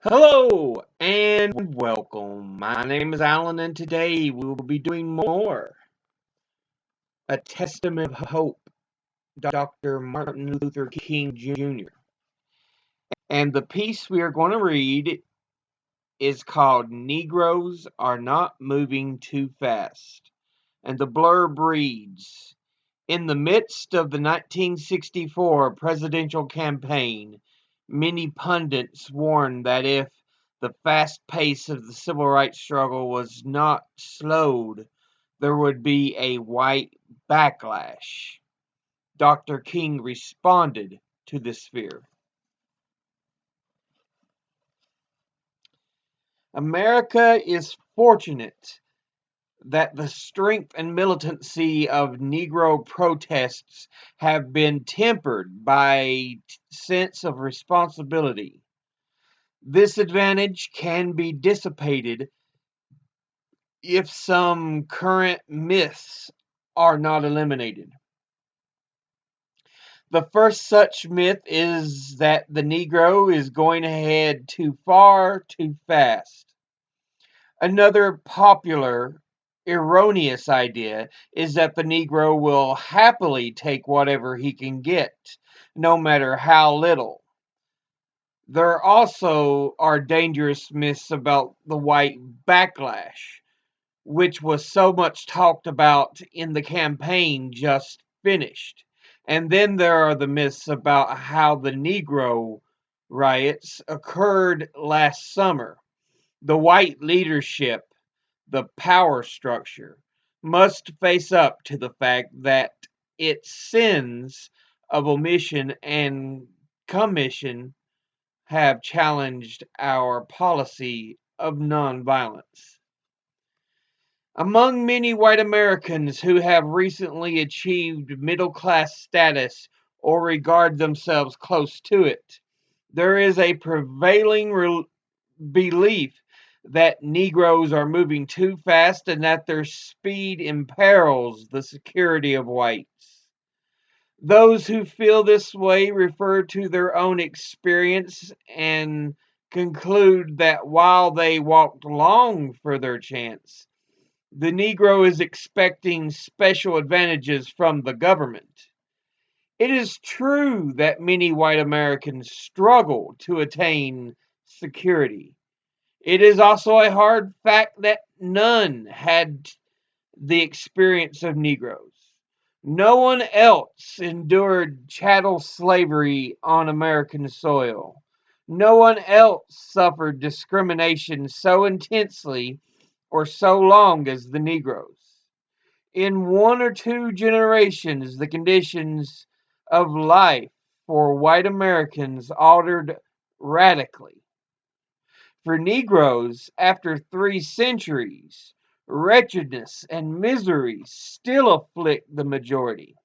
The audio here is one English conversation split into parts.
Hello and welcome. My name is Alan, and today we will be doing more. A Testament of Hope, Dr. Martin Luther King Jr. And the piece we are going to read is called Negroes Are Not Moving Too Fast. And the blurb reads: In the midst of the 1964 presidential campaign, many pundits warned that if the fast pace of the civil rights struggle was not slowed, there would be a white backlash. Dr. King responded to this fear. America is fortunate that the strength and militancy of Negro protests have been tempered by a sense of responsibility. This advantage can be dissipated if some current myths are not eliminated. The first such myth is that the Negro is going ahead too far, too fast. Another popular, erroneous idea is that the Negro will happily take whatever he can get, no matter how little. There also are dangerous myths about the white backlash, which was so much talked about in the campaign just finished. And then there are the myths about how the Negro riots occurred last summer. The white leadership, the power structure, must face up to the fact that its sins of omission and commission have challenged our policy of nonviolence. Among many white Americans who have recently achieved middle class status or regard themselves close to it, there is a prevailing belief that Negroes are moving too fast and that their speed imperils the security of whites. Those who feel this way refer to their own experience and conclude that while they walked long for their chance, the Negro is expecting special advantages from the government. It is true that many white Americans struggle to attain security. It is also a hard fact that none had the experience of Negroes. No one else endured chattel slavery on American soil. No one else suffered discrimination so intensely or so long as the Negroes. In one or two generations, the conditions of life for white Americans altered radically. For Negroes, after 3 centuries, wretchedness and misery still afflict the majority.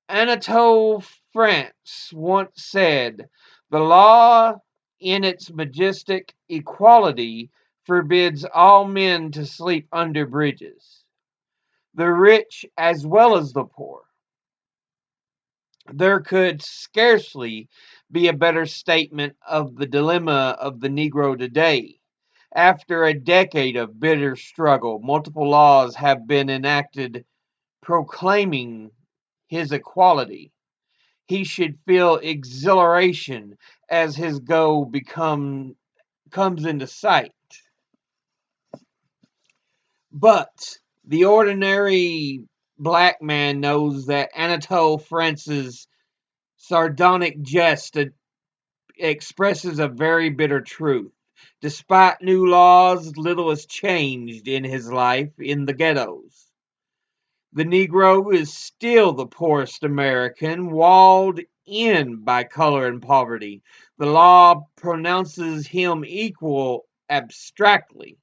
Anatole France once said, "The law, in its majestic equality, forbids all men to sleep under bridges, the rich as well as the poor." There could scarcely be a better statement of the dilemma of the Negro today. After a decade of bitter struggle, multiple laws have been enacted proclaiming his equality. He should feel exhilaration as his goal comes into sight. But the ordinary black man knows that Anatole France's sardonic jest expresses a very bitter truth. Despite new laws, little has changed in his life in the ghettos. The Negro is still the poorest American, walled in by color and poverty. The law pronounces him equal abstractly,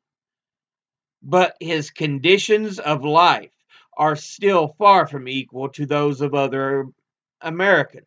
but his conditions of life are still far from equal to those of other Americans.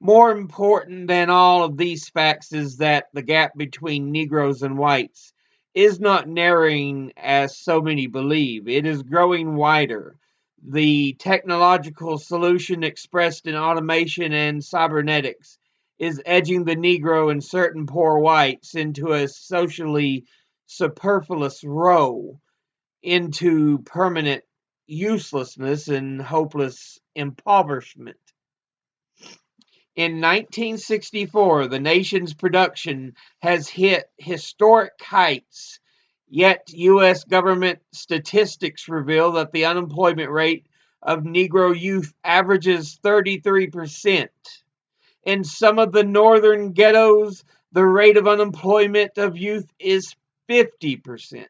More important than all of these facts is that the gap between Negroes and whites is not narrowing as so many believe. It is growing wider. The technological solution expressed in automation and cybernetics is edging the Negro and certain poor whites into a socially superfluous row, into permanent uselessness and hopeless impoverishment. In 1964, the nation's production has hit historic heights, yet U.S. government statistics reveal that the unemployment rate of Negro youth averages 33%. In some of the northern ghettos, the rate of unemployment of youth is 50%.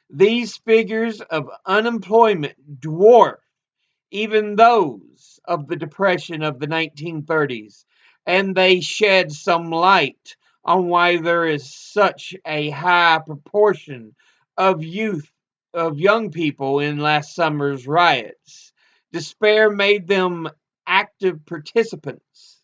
These figures of unemployment dwarf even those of the Depression of the 1930s, and they shed some light on why there is such a high proportion of young people in last summer's riots. Despair made them active participants.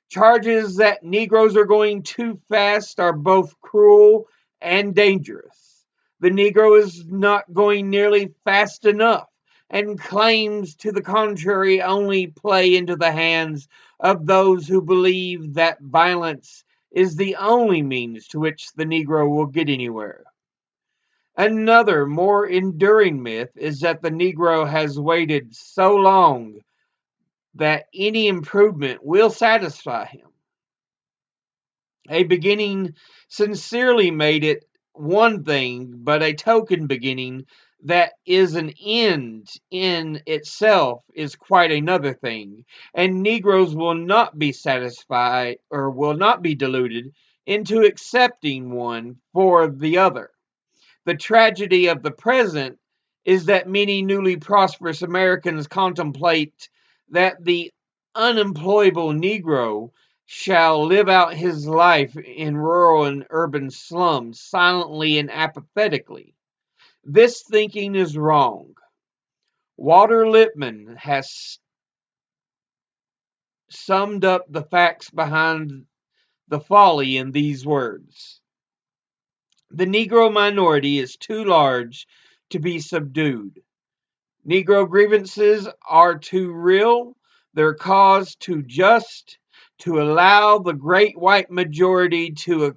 Charges that Negroes are going too fast are both cruel and dangerous. The Negro is not going nearly fast enough, and claims to the contrary only play into the hands of those who believe that violence is the only means to which the Negro will get anywhere. Another, more enduring myth is that the Negro has waited so long that any improvement will satisfy him. A beginning sincerely made it one thing, but a token beginning that is an end in itself is quite another thing, and Negroes will not be satisfied or will not be deluded into accepting one for the other. The tragedy of the present is that many newly prosperous Americans contemplate that the unemployable Negro shall live out his life in rural and urban slums silently and apathetically. This thinking is wrong. Walter Lippmann has summed up the facts behind the folly in these words. The Negro minority is too large to be subdued. Negro grievances are too real, their cause too just, to allow the great white majority to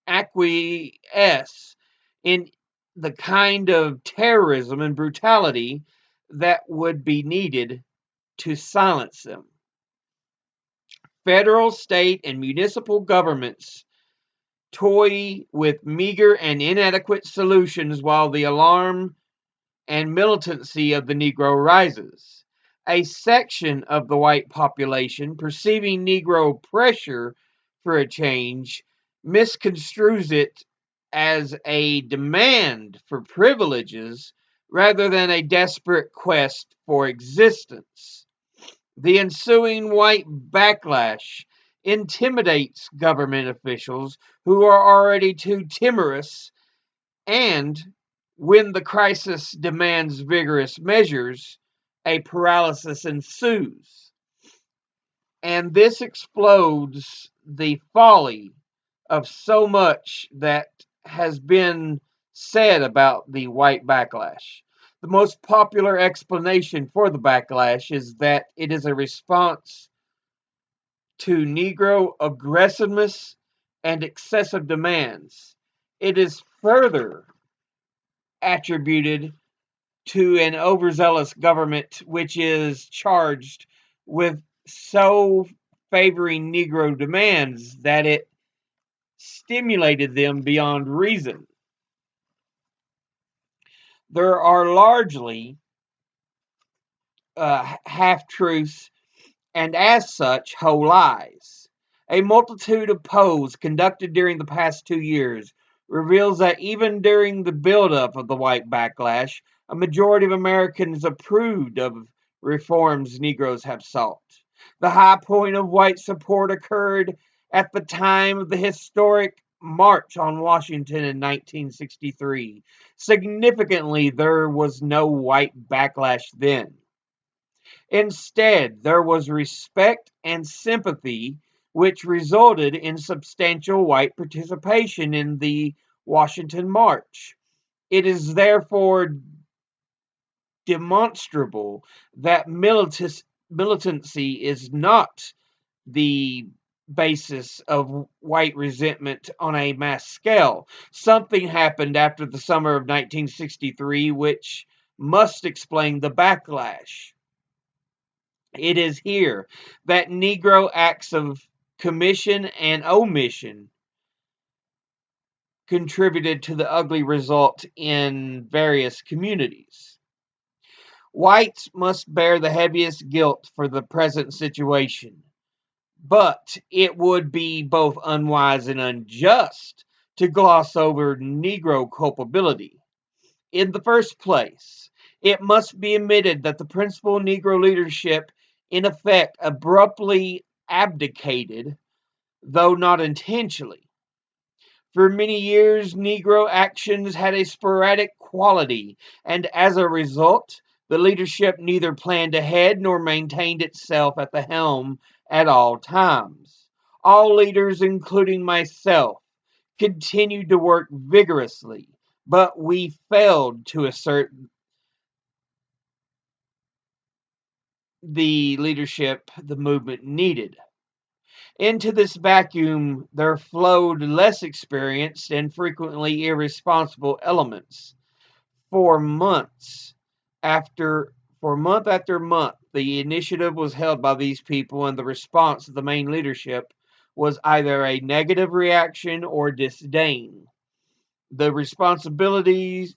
acquiesce in the kind of terrorism and brutality that would be needed to silence them. Federal, state, and municipal governments toy with meager and inadequate solutions while the alarm and militancy of the Negro rises. A section of the white population, perceiving Negro pressure for a change, misconstrues it as a demand for privileges rather than a desperate quest for existence. The ensuing white backlash intimidates government officials who are already too timorous, and when the crisis demands vigorous measures, a paralysis ensues. And this explodes the folly of so much that has been said about the white backlash. The most popular explanation for the backlash is that it is a response to Negro aggressiveness and excessive demands. It is further attributed to an overzealous government which is charged with so favoring Negro demands that it stimulated them beyond reason. There are largely half truths and, as such, whole lies. A multitude of polls conducted during the past 2 years reveals that even during the buildup of the white backlash, a majority of Americans approved of reforms Negroes have sought. The high point of white support occurred at the time of the historic March on Washington in 1963. Significantly, there was no white backlash then. Instead, there was respect and sympathy, which resulted in substantial white participation in the Washington March. It is therefore demonstrable that militancy is not the basis of white resentment on a mass scale. Something happened after the summer of 1963 which must explain the backlash. It is here that Negro acts of commission and omission contributed to the ugly result in various communities. Whites must bear the heaviest guilt for the present situation, but it would be both unwise and unjust to gloss over Negro culpability. In the first place, it must be admitted that the principal Negro leadership, in effect, abruptly abdicated, though not intentionally. For many years, Negro actions had a sporadic quality, and as a result, the leadership neither planned ahead nor maintained itself at the helm at all times. All leaders, including myself, continued to work vigorously, but we failed to assert the leadership the movement needed. Into this vacuum there flowed less experienced and frequently irresponsible elements. For months after for month after month, the initiative was held by these people, and the response of the main leadership was either a negative reaction or disdain. The irresponsibilities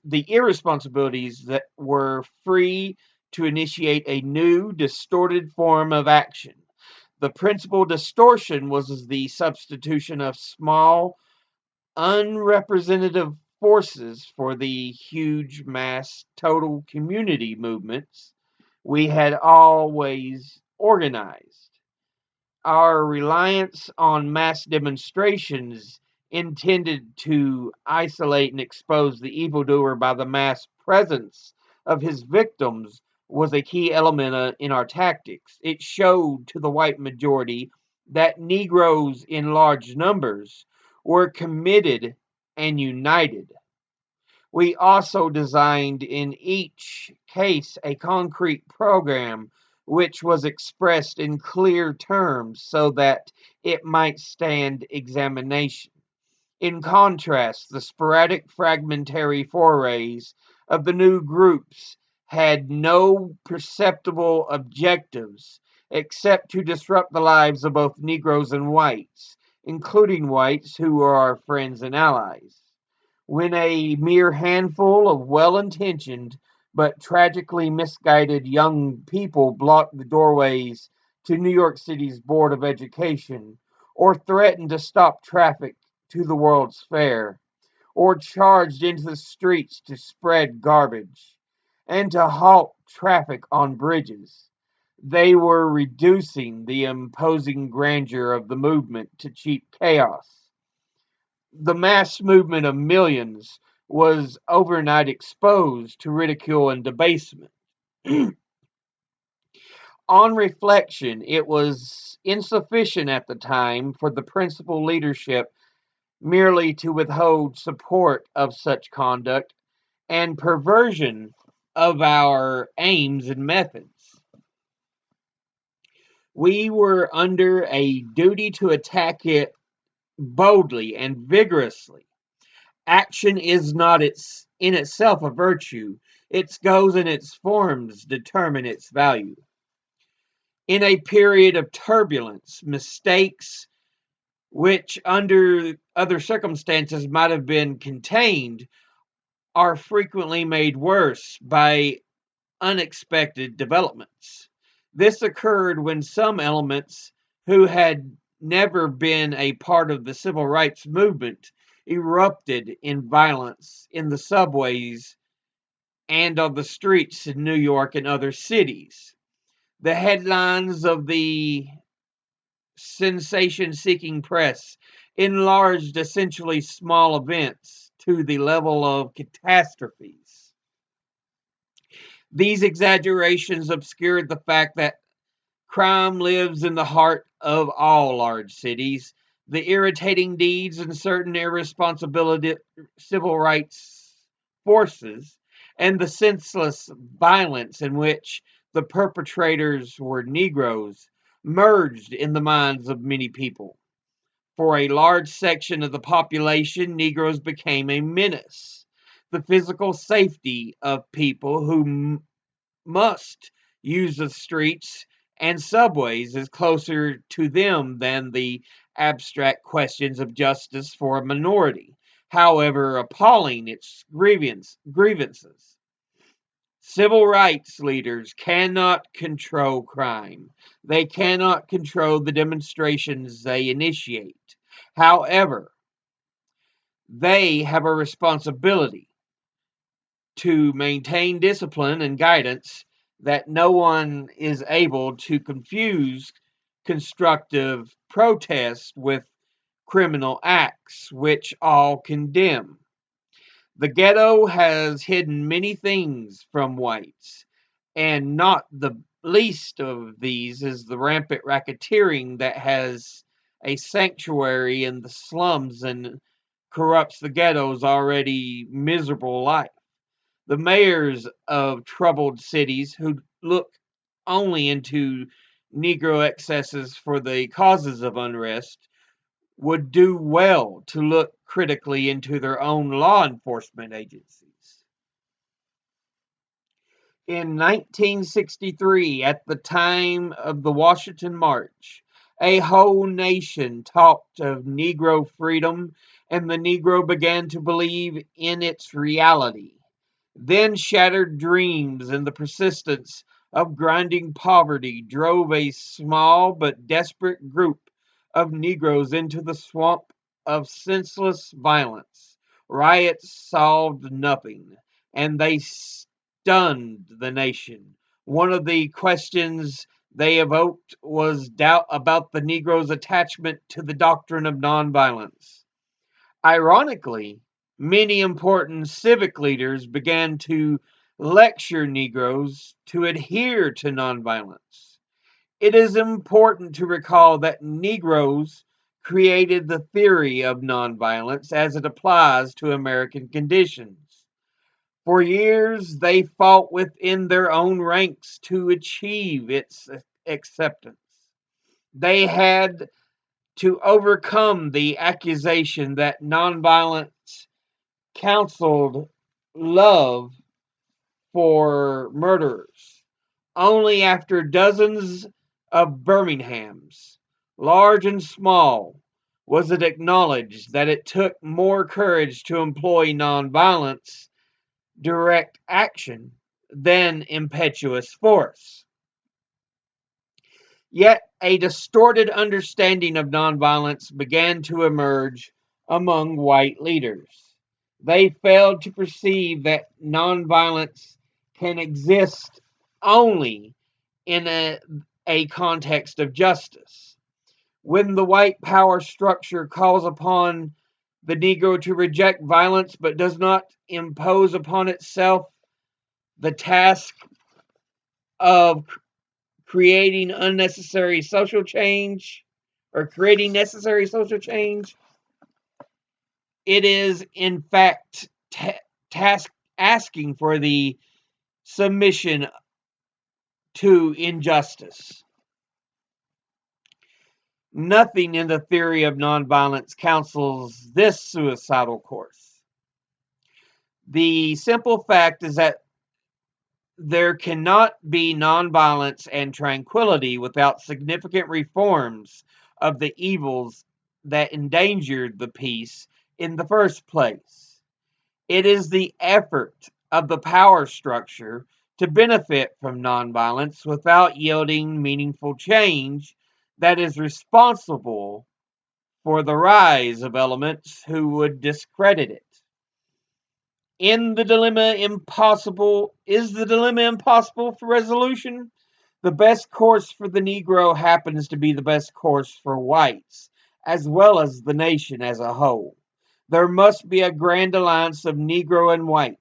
that were free to initiate a new, distorted form of action. The principal distortion was the substitution of small, unrepresentative forces for the huge mass total community movements we had always organized. Our reliance on mass demonstrations intended to isolate and expose the evildoer by the mass presence of his victims was a key element in our tactics. It showed to the white majority that Negroes in large numbers were committed and united. We also designed in each case a concrete program which was expressed in clear terms so that it might stand examination. In contrast, the sporadic fragmentary forays of the new groups had no perceptible objectives except to disrupt the lives of both Negroes and whites, including whites who were our friends and allies. When a mere handful of well intentioned but tragically misguided young people blocked the doorways to New York City's Board of Education, or threatened to stop traffic to the World's Fair, or charged into the streets to spread garbage, and to halt traffic on bridges, they were reducing the imposing grandeur of the movement to cheap chaos. The mass movement of millions was overnight exposed to ridicule and debasement. On reflection, it was insufficient at the time for the principal leadership merely to withhold support of such conduct and perversion of our aims and methods. We were under a duty to attack it boldly and vigorously. Action is not in itself a virtue. Its goals and its forms determine its value. In a period of turbulence, mistakes which under other circumstances might have been contained are frequently made worse by unexpected developments. This occurred when some elements who had never been a part of the civil rights movement erupted in violence in the subways and on the streets in New York and other cities. The headlines of the sensation seeking press enlarged essentially small events to the level of catastrophes. These exaggerations obscured the fact that crime lives in the heart of all large cities. The irritating deeds and certain irresponsibility civil rights forces, and the senseless violence in which the perpetrators were Negroes, merged in the minds of many people. For a large section of the population, Negroes became a menace. The physical safety of people who must use the streets and subways is closer to them than the abstract questions of justice for a minority, however appalling its grievances. Civil rights leaders cannot control crime. They cannot control the demonstrations they initiate. However, they have a responsibility to maintain discipline and guidance that no one is able to confuse constructive protest with criminal acts, which all condemn. The ghetto has hidden many things from whites, and not the least of these is the rampant racketeering that has a sanctuary in the slums and corrupts the ghetto's already miserable life. The mayors of troubled cities who look only into Negro excesses for the causes of unrest would do well to look critically into their own law enforcement agencies. In 1963, at the time of the Washington March, a whole nation talked of Negro freedom, and the Negro began to believe in its reality. Then shattered dreams and the persistence of grinding poverty drove a small but desperate group of Negroes into the swamp of senseless violence. Riots solved nothing, and they stunned the nation. One of the questions they evoked was doubt about the Negro's attachment to the doctrine of nonviolence. Ironically, many important civic leaders began to lecture Negroes to adhere to nonviolence. It is important to recall that Negroes created the theory of nonviolence as it applies to American conditions. For years, they fought within their own ranks to achieve its acceptance. They had to overcome the accusation that nonviolence counseled love for murderers. Only after dozens of Birminghams, large and small, was it acknowledged that it took more courage to employ nonviolence, direct action, than impetuous force. Yet a distorted understanding of nonviolence began to emerge among white leaders. They failed to perceive that nonviolence can exist only in a context of justice. When the white power structure calls upon the Negro to reject violence but does not impose upon itself the task of creating unnecessary social change or creating necessary social change, it is in fact task asking for the submission to injustice. Nothing in the theory of nonviolence counsels this suicidal course. The simple fact is that there cannot be nonviolence and tranquility without significant reforms of the evils that endangered the peace in the first place. It is the effort of the power structure to benefit from nonviolence without yielding meaningful change that is responsible for the rise of elements who would discredit it. In the dilemma impossible is the dilemma impossible for resolution? The best course for the Negro happens to be the best course for whites, as well as the nation as a whole. There must be a grand alliance of Negro and white.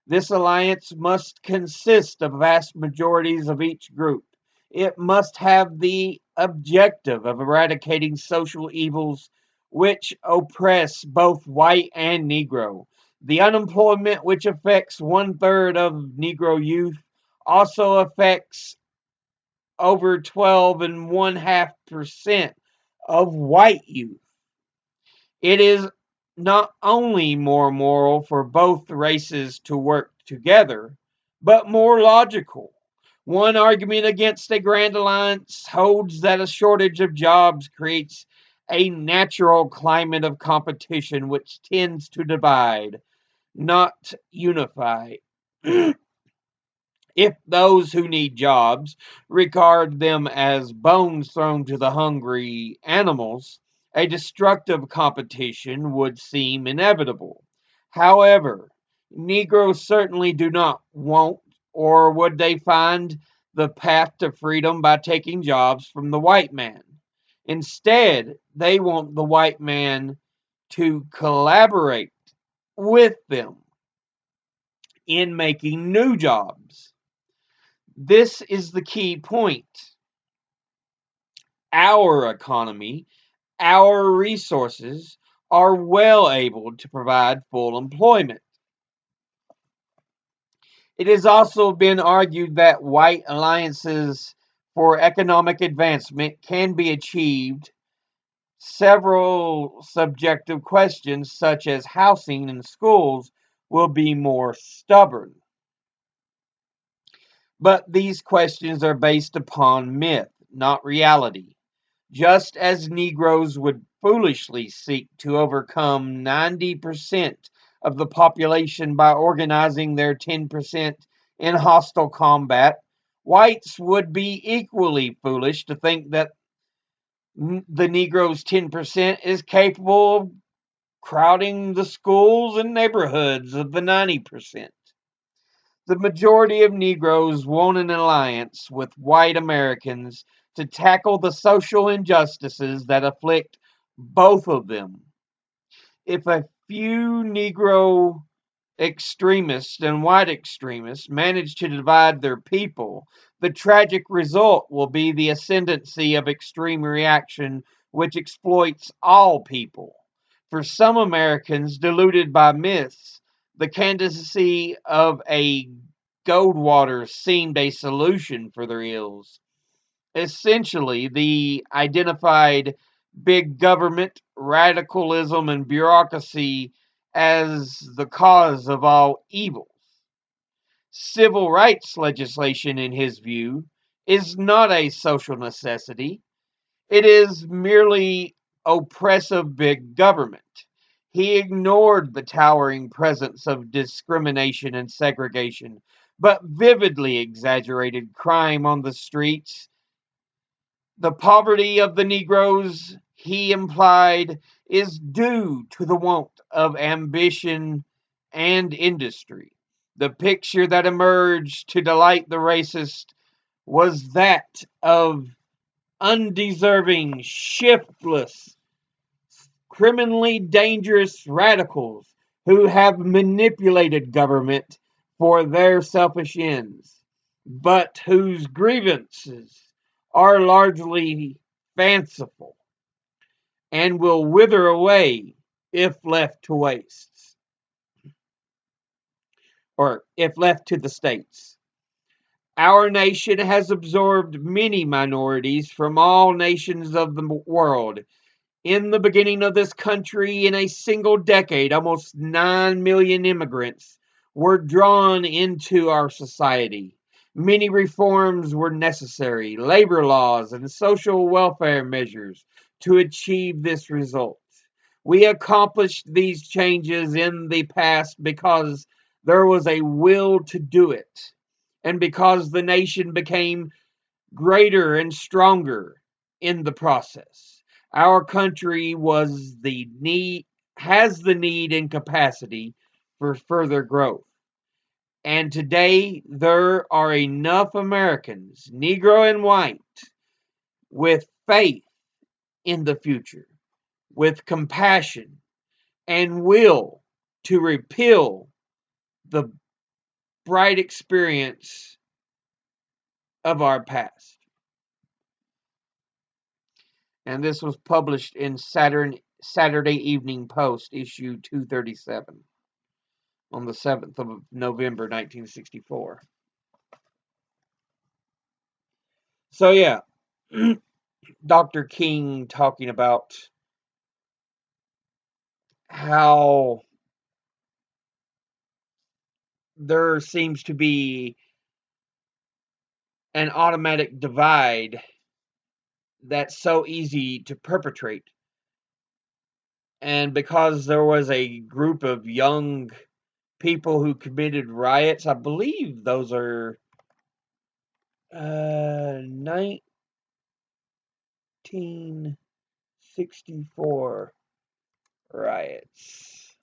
This alliance must consist of vast majorities of each group. It must have the objective of eradicating social evils which oppress both white and Negro. The unemployment, which affects one third of Negro youth, also affects over 12.5% of white youth. It is not only more moral for both races to work together, but more logical. One argument against a grand alliance holds that a shortage of jobs creates a natural climate of competition which tends to divide, not unify. If those who need jobs regard them as bones thrown to the hungry animals, a destructive competition would seem inevitable. However, Negroes certainly do not want, or would they find the path to freedom by taking jobs from the white man. Instead, they want the white man to collaborate with them in making new jobs. This is the key point. Our economy, our resources are well able to provide full employment. It has also been argued that white alliances for economic advancement can be achieved. Several subjective questions, such as housing and schools, will be more stubborn. But these questions are based upon myth, not reality. Just as Negroes would foolishly seek to overcome 90% of the population by organizing their 10% in hostile combat, whites would be equally foolish to think that the Negroes' 10% is capable of crowding the schools and neighborhoods of the 90%. The majority of Negroes want an alliance with white Americans to tackle the social injustices that afflict both of them. If a few Negro extremists and white extremists manage to divide their people, the tragic result will be the ascendancy of extreme reaction which exploits all people. For some Americans deluded by myths, the candidacy of a Goldwater seemed a solution for their ills. Essentially, the identified big government, radicalism, and bureaucracy as the cause of all evils. Civil rights legislation, in his view, is not a social necessity. It is merely oppressive big government. He ignored the towering presence of discrimination and segregation, but vividly exaggerated crime on the streets. The poverty of the Negroes, he implied, is due to the want of ambition and industry. The picture that emerged to delight the racist was that of undeserving, shiftless, criminally dangerous radicals who have manipulated government for their selfish ends, but whose grievances are largely fanciful and will wither away if left to waste or if left to the states. Our nation has absorbed many minorities from all nations of the world. In the beginning of this country, in a single decade, almost 9 million immigrants were drawn into our society. Many reforms were necessary, labor laws and social welfare measures, to achieve this result. We accomplished these changes in the past because there was a will to do it, and because the nation became greater and stronger in the process. Our country has the need and capacity for further growth. And today there are enough Americans, Negro and white, with faith in the future, with compassion and will to repeal the bright experience of our past. And this was published in Saturday Evening Post, issue 237, on the 7th of November, 1964. So yeah, Dr. King talking about how there seems to be an automatic divide that's so easy to perpetrate. And because there was a group of young people who committed riots, I believe those are 1964 riots.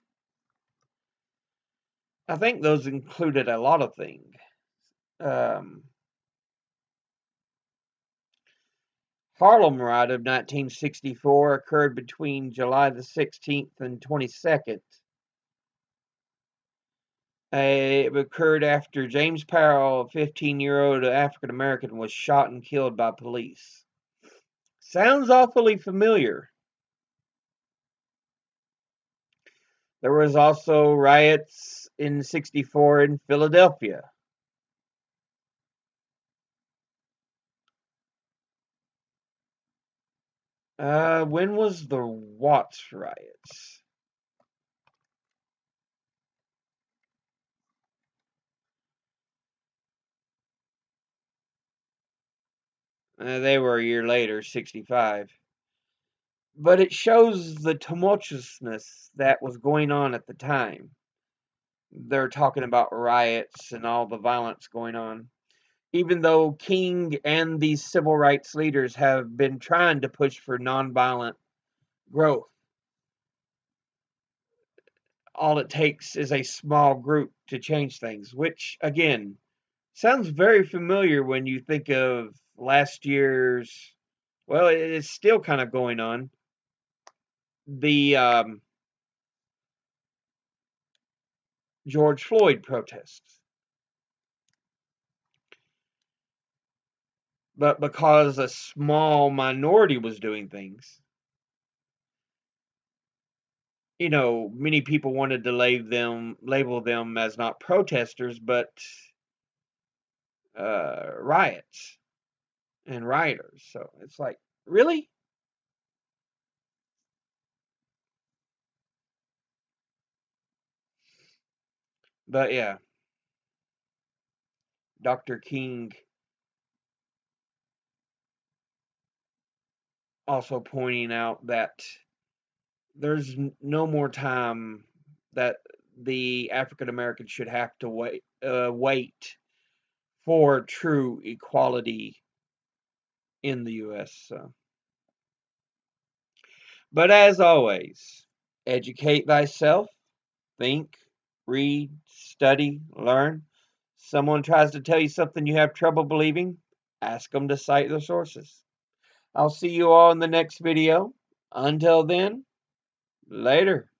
I think those included a lot of things. Um, Harlem riot of 1964 occurred between July the 16th and 22nd. It occurred after James Powell, a 15-year-old African American, was shot and killed by police. Sounds awfully familiar. There was also riots in 64 in Philadelphia. When was the Watts riots? They were a year later, 65. But it shows the tumultuousness that was going on at the time. They're talking about riots and all the violence going on. Even though King and these civil rights leaders have been trying to push for nonviolent growth, all it takes is a small group to change things, which, again, sounds very familiar when you think of last year's, well, it is still kind of going on, the George Floyd protests. But because a small minority was doing things, many people wanted to label them as not protesters, but riots and rioters. So it's like, really? But yeah, Dr. King also pointing out that there's no more time that the African Americans should have to wait for true equality in the U.S. So. But as always, educate thyself, think, read, study, learn. Someone tries to tell you something you have trouble believing, ask them to cite the sources. I'll see you all in the next video. Until then, later.